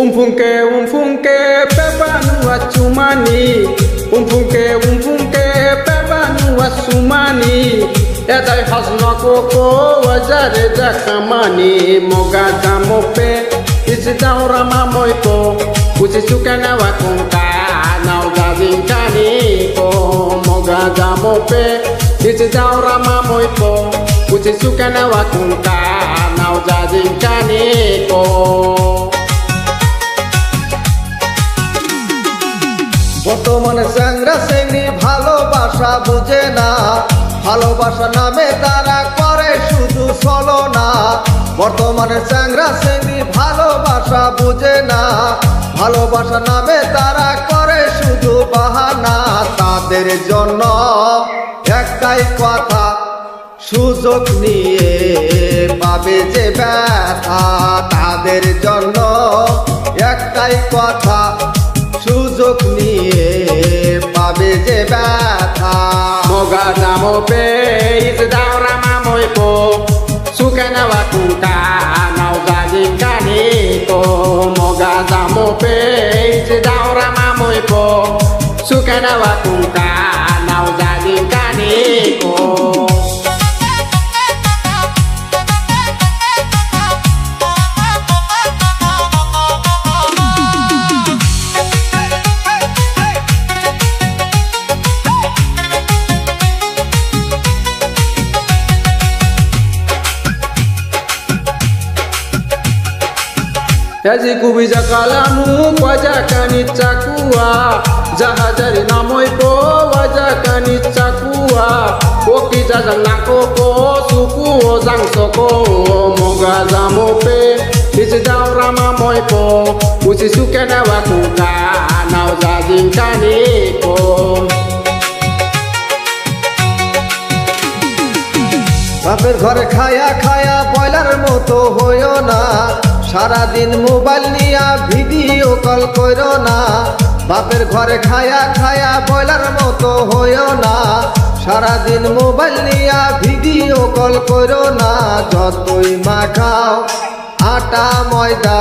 Umfunke pebanu achumani. Umfunke pebanu asumani. Edai hasna koko wajare jakamani. Moga jamope isidaura mamoiko. Usisukana wakunka na ugazinkani ko. Moga jamope isidaura mamoiko. Usisukana wakunka na ugazinkani ko. বর্তমানে চ্যাংরা চ্যাংড়ি ভালোবাসা বুঝে না, ভালোবাসা নামে তারা করে শুধু ছলনা। বর্তমানে চ্যাংরা চ্যাংড়ি ভালোবাসা বুঝে না, ভালোবাসা নামে তারা করে শুধু বাহানা। তাদের জন্য একটাই কথা, সুযোগ নিয়ে পাবে যে ব্যথা। তাদের জন্য একটাই কথা, সুযোগ নিয়ে পাবে যে ব্যথা। Moga jamope isidaura mamoiko. Sukana wakunka na ugazinkani ko. Moga jamope isidaura mamoiko. Sukana wakunka na ugazinkani ko. Yaji kubija kalamu wajakani chakua. Jahajari namoipo wajakani chakua. Woki jajang nakoko suku ozang soko. Moga jamope isidaura mamoipo. Usisukana wakuka na ugazinkani ko. বাপের ঘরে খায়া খায়া boiler মতো হইও না, সারাদিন mobile নিয়া video call করো না। বাপের ঘরে খায়া খায়া বয়লার মতো হইও না, সারাদিন মোবাইল নিয়া ভিডিও কল করো না। যতই মাখাও আটা ময়দা